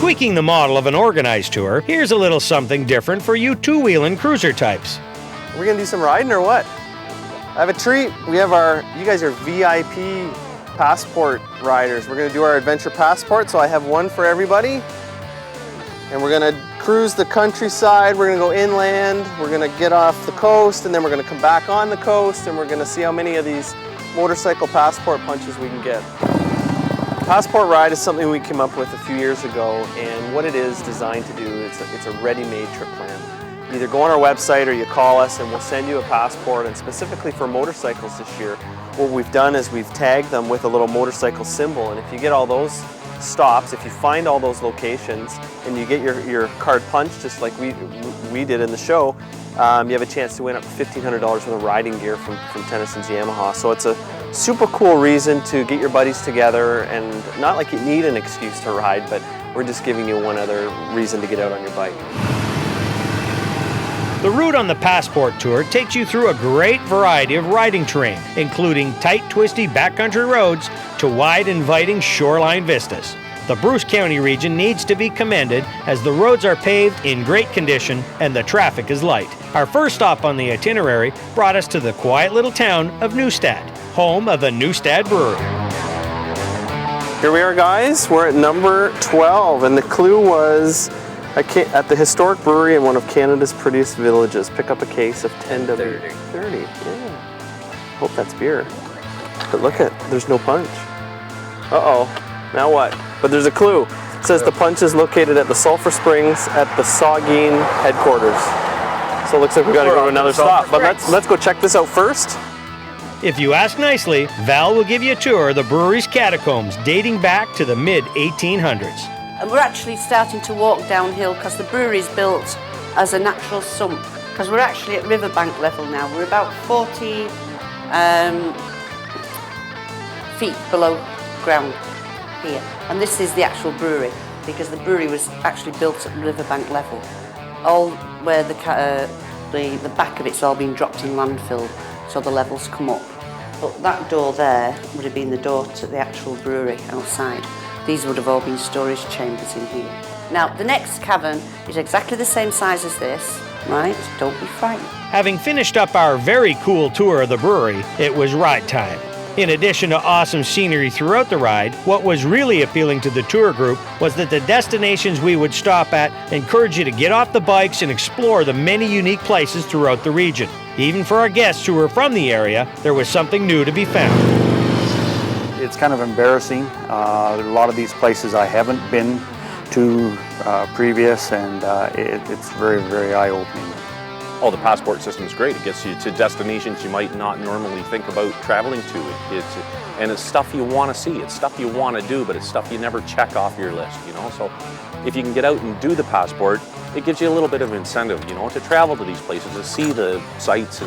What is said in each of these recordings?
Tweaking the model of an organized tour, here's a little something different for you two-wheeling cruiser types. We're gonna do some riding or what? I have a treat. We have you guys are VIP passport riders. We're gonna do our adventure passport, so I have one for everybody. And we're gonna cruise the countryside, we're gonna go inland, we're gonna get off the coast, and then we're gonna come back on the coast, and we're gonna see how many of these motorcycle passport punches we can get. Passport ride is something we came up with a few years ago, and what it is designed to do, it's a ready-made trip plan. You either go on our website or you call us and we'll send you a passport, and specifically for motorcycles this year, what we've done is we've tagged them with a little motorcycle symbol, and if you get all those stops, if you find all those locations and you get your card punched just like we did in the show, you have a chance to win up to $1,500 worth of riding gear from Tennyson's Yamaha. So it's a super cool reason to get your buddies together, and not like you need an excuse to ride, but we're just giving you one other reason to get out on your bike. The route on the Passport Tour takes you through a great variety of riding terrain, including tight, twisty backcountry roads to wide, inviting shoreline vistas. The Bruce County region needs to be commended as the roads are paved in great condition and the traffic is light. Our first stop on the itinerary brought us to the quiet little town of Neustadt, home of the Neustadt Brewery. Here we are, guys. We're at number 12, and the clue was at the historic brewery in one of Canada's prettiest villages. Pick up a case of 10 to 30. Yeah. Hope that's beer. But look there's no punch. Uh-oh. Now what? But there's a clue. It says the punch is located at the Sulphur Springs at the Saugeen headquarters. So it looks like we gotta go to another stop. But let's go check this out first. If you ask nicely, Val will give you a tour of the brewery's catacombs dating back to the mid-1800s. And we're actually starting to walk downhill because the brewery is built as a natural sump, because we're actually at riverbank level now. We're about 40 feet below ground here. And this is the actual brewery, because the brewery was actually built at riverbank level. All where the back of it's all been dropped in landfill, so the levels come up. But that door there would have been the door to the actual brewery outside. These would have all been storage chambers in here. Now, the next cavern is exactly the same size as this, right? Don't be frightened. Having finished up our very cool tour of the brewery, it was ride time. In addition to awesome scenery throughout the ride, what was really appealing to the tour group was that the destinations we would stop at encourage you to get off the bikes and explore the many unique places throughout the region. Even for our guests who were from the area, there was something new to be found. It's kind of embarrassing. There are a lot of these places I haven't been to previous, and it's very, very eye-opening. Oh, the passport system is great. It gets you to destinations you might not normally think about traveling to. And it's stuff you want to see. It's stuff you want to do, but it's stuff you never check off your list, you know? So if you can get out and do the passport, it gives you a little bit of incentive, you know, to travel to these places, to see the sights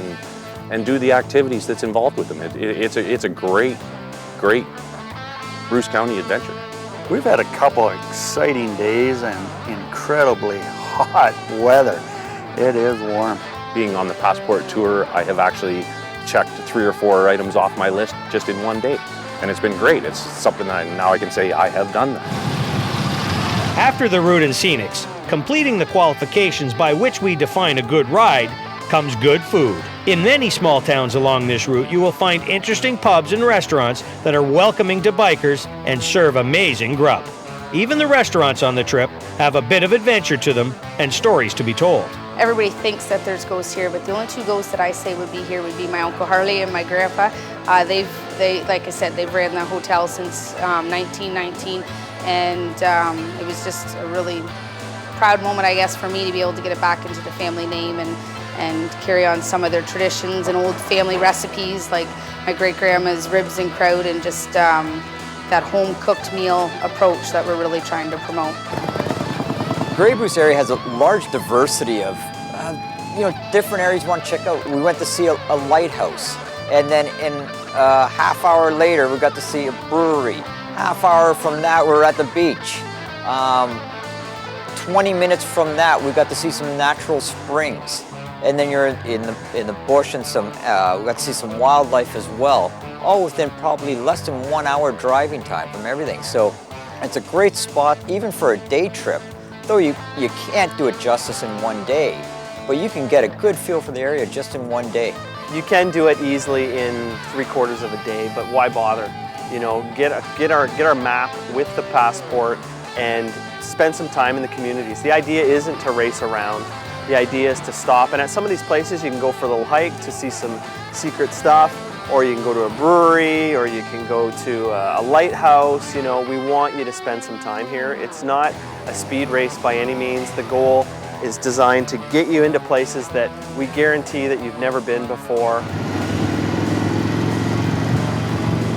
and do the activities that's involved with them. It's a great Bruce County adventure. We've had a couple of exciting days and incredibly hot weather. It is warm. Being on the Passport Tour, I have actually checked 3 or 4 items off my list just in one day. And it's been great. It's something that now I can say I have done that. After the route and scenics, completing the qualifications by which we define a good ride, comes good food. In many small towns along this route, you will find interesting pubs and restaurants that are welcoming to bikers and serve amazing grub. Even the restaurants on the trip have a bit of adventure to them and stories to be told. Everybody thinks that there's ghosts here, but the only 2 ghosts that I say would be here would be my Uncle Harley and my grandpa. They like I said, they've ran the hotel since 1919, and it was just a really proud moment, I guess, for me to be able to get it back into the family name and carry on some of their traditions and old family recipes, like my great-grandma's ribs and kraut, and just that home-cooked meal approach that we're really trying to promote. Grey Bruce area has a large diversity of different areas you want to check out. We went to see a lighthouse, and then in a half hour later we got to see a brewery. Half hour from that we're at the beach. 20 minutes from that we got to see some natural springs, and then you're in the bush, and we got to see some wildlife as well, all within probably less than 1 hour driving time from everything. So It's a great spot even for a day trip, though you can't do it justice in one day, but you can get a good feel for the area just in one day. You can do it easily in 3/4 of a day, but why bother? You know, get our map with the passport and spend some time in the communities. The idea isn't to race around. The idea is to stop, and at some of these places you can go for a little hike to see some secret stuff, or you can go to a brewery, or you can go to a lighthouse. You know, we want you to spend some time here. It's not a speed race by any means. The goal is designed to get you into places that we guarantee that you've never been before.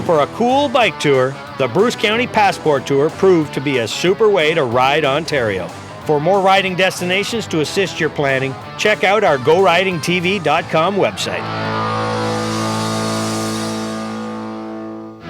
For a cool bike tour, the Bruce County Passport Tour proved to be a super way to ride Ontario. For more riding destinations to assist your planning, check out our GoRidingTV.com website.